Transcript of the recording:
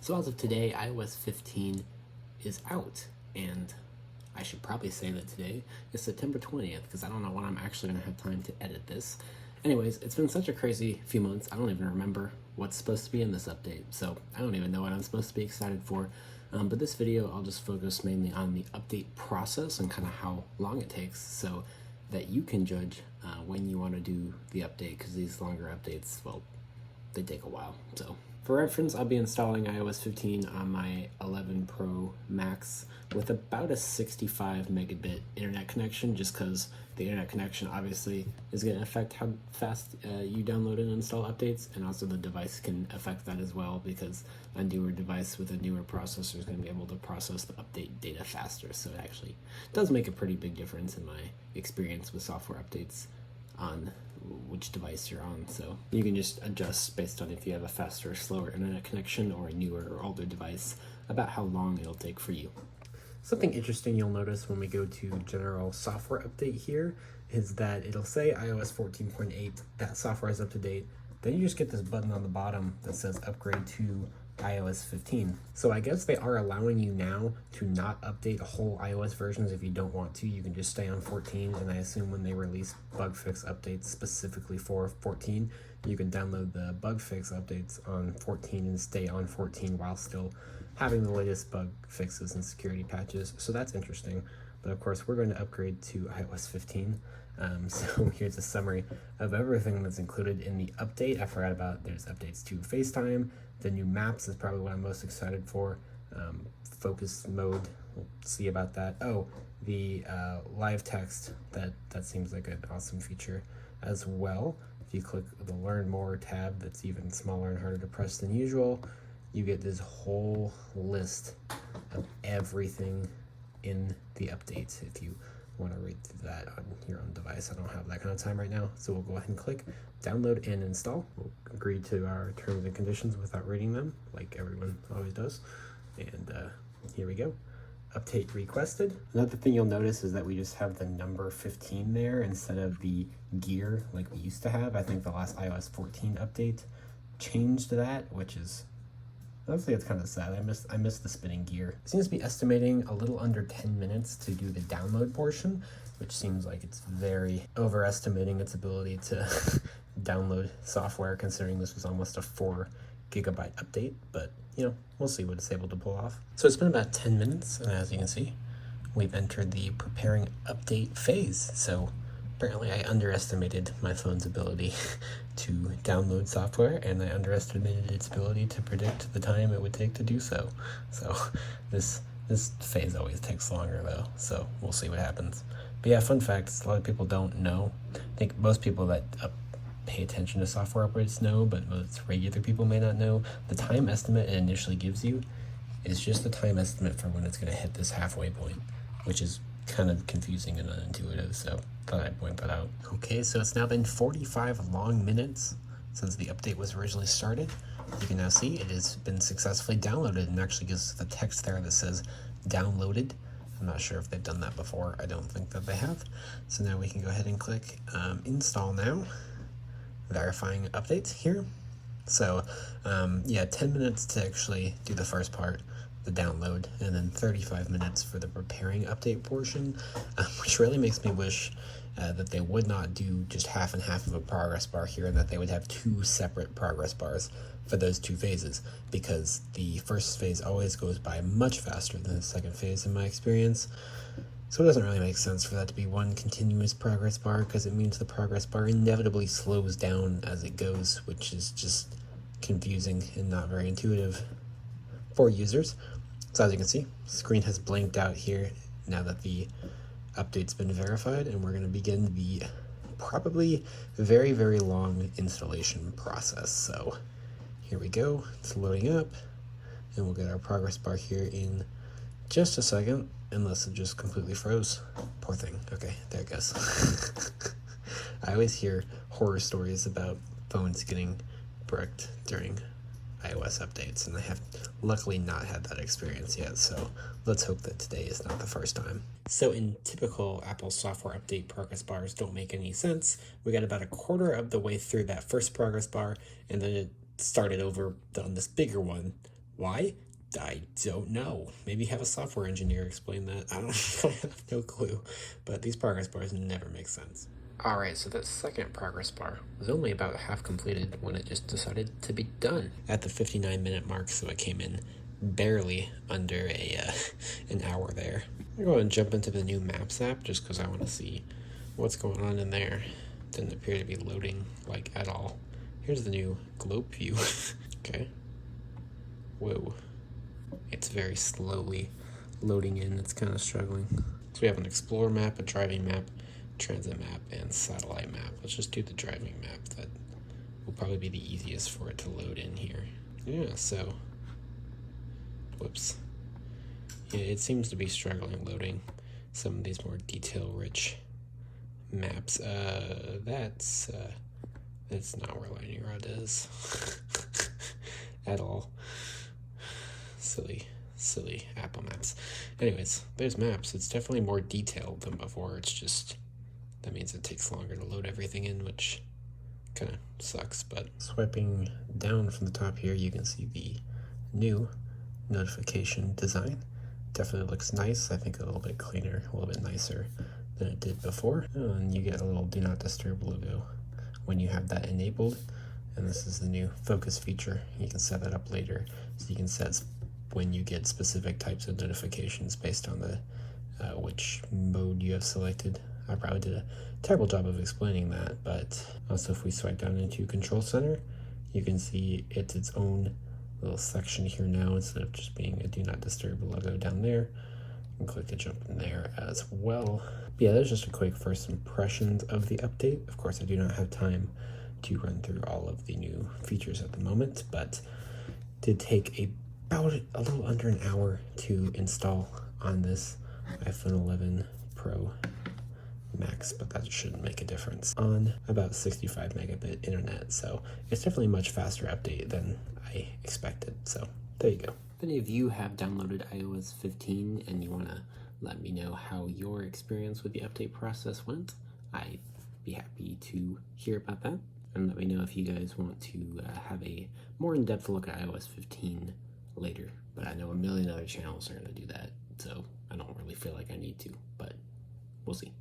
So as of today, iOS 15 is out, and I should probably say that today is September 20th, because I don't know when I'm actually going to have time to edit this. Anyways, it's been such a crazy few months, I don't even remember what's supposed to be in this update, so I don't even know what I'm supposed to be excited for. But this video, I'll just focus mainly on the update process and kind of how long it takes, so that you can judge when you want to do the update, because these longer updates, well, they take a while. So for reference, I'll be installing iOS 15 on my 11 Pro Max with about a 65 megabit internet connection, just because the internet connection obviously is going to affect how fast you download and install updates, and also the device can affect that as well, because a newer device with a newer processor is going to be able to process the update data faster. So it actually does make a pretty big difference in my experience with software updates on which device you're on. So you can just adjust based on if you have a faster or slower internet connection or a newer or older device about how long it'll take for you. Something interesting you'll notice when we go to general software update here is that it'll say iOS 14.8, that software is up to date. Then you just get this button on the bottom that says upgrade to iOS 15. So I guess they are allowing you now to not update whole iOS versions if you don't want to. You can just stay on 14, and I assume when they release bug fix updates specifically for 14, you can download the bug fix updates on 14 and stay on 14 while still having the latest bug fixes and security patches. So that's interesting. But of course, we're going to upgrade to iOS 15. So here's a summary of everything that's included in the update. I forgot about there's updates to FaceTime. The new maps is probably what I'm most excited for. Focus mode, we'll see about that. Oh, the live text, that seems like an awesome feature as well. If you click the Learn More tab, that's even smaller and harder to press than usual, you get this whole list of everything in the updates. If you want to read through that on your own device, I don't have that kind of time right now, so we'll go ahead and click download and install. We'll agree to our terms and conditions without reading them, like everyone always does. And here we go. Update requested. Another thing you'll notice is that we just have the number 15 there instead of the gear like we used to have. I think the last iOS 14 update changed that, which is honestly, it's kind of sad. I miss the spinning gear. It seems to be estimating a little under 10 minutes to do the download portion, which seems like it's very overestimating its ability to download software, considering this was almost a 4 gigabyte update. But, you know, we'll see what it's able to pull off. So it's been about 10 minutes, and as you can see, we've entered the preparing update phase. So apparently I underestimated my phone's ability to download software, and I underestimated its ability to predict the time it would take to do so. So this phase always takes longer though, so we'll see what happens. But yeah, fun fact, a lot of people don't know. I think most people that pay attention to software updates know, but most regular people may not know. The time estimate it initially gives you is just the time estimate for when it's going to hit this halfway point, which is kind of confusing and unintuitive, so thought I'd point that out. Okay, so it's now been 45 long minutes since the update was originally started. You can now see it has been successfully downloaded, and actually gives the text there that says downloaded. I'm not sure if they've done that before. I don't think that they have. So now we can go ahead and click install now, verifying updates here. So yeah, 10 minutes to actually do the first part, the download, and then 35 minutes for the preparing update portion, which really makes me wish that they would not do just half and half of a progress bar here, and that they would have 2 separate progress bars for those 2 phases, because the first phase always goes by much faster than the second phase in my experience. So it doesn't really make sense for that to be one continuous progress bar, because it means the progress bar inevitably slows down as it goes, which is just confusing and not very intuitive for users. So as you can see, screen has blanked out here now that the update's been verified, and we're going to begin the probably very, very long installation process. So here we go, it's loading up, and we'll get our progress bar here in just a second, unless it just completely froze. Poor thing. Okay, there it goes. I always hear horror stories about phones getting bricked during iOS updates, and I have luckily not had that experience yet, so let's hope that today is not the first time. So in typical Apple software update, progress bars don't make any sense. We got about a quarter of the way through that first progress bar, and then it started over on this bigger one Why? I don't know. Maybe have a software engineer explain that. I don't I have no clue. But these progress bars never make sense. Alright, so that second progress bar was only about half completed when it just decided to be done at the 59-minute mark, so it came in barely under an hour there. I'm gonna go ahead and jump into the new Maps app just because I want to see what's going on in there. Didn't appear to be loading like at all. Here's the new globe view. Okay. Whoa. It's very slowly loading in. It's kind of struggling. So we have an Explorer map, a driving map, transit map, and satellite map. Let's just do the driving map. That will probably be the easiest for it to load in here. Yeah, so... Whoops. Yeah, it seems to be struggling loading some of these more detail-rich maps. That's not where Lightning Rod is. At all. Silly Apple Maps. Anyways, there's maps. It's definitely more detailed than before. It's just, that means it takes longer to load everything in, which kind of sucks. But swiping down from the top here, you can see the new notification design. Definitely looks nice. I think a little bit cleaner, a little bit nicer than it did before. And you get a little do not disturb logo when you have that enabled. And this is the new focus feature. You can set that up later, so you can set when you get specific types of notifications based on the which mode you have selected. I probably did a terrible job of explaining that, but also if we swipe down into Control Center, you can see it's its own little section here now instead of just being a do not disturb logo down there. You can click to jump in there as well. But yeah, there's just a quick first impressions of the update. Of course, I do not have time to run through all of the new features at the moment, but did take about a little under an hour to install on this iPhone 11 Pro Max, but that shouldn't make a difference on about 65 megabit internet, so it's definitely a much faster update than I expected. So there you go. If any of you have downloaded iOS 15 and you want to let me know how your experience with the update process went, I'd be happy to hear about that. And let me know if you guys want to have a more in-depth look at iOS 15 later. But I know a million other channels are going to do that, so I don't really feel like I need to, but we'll see.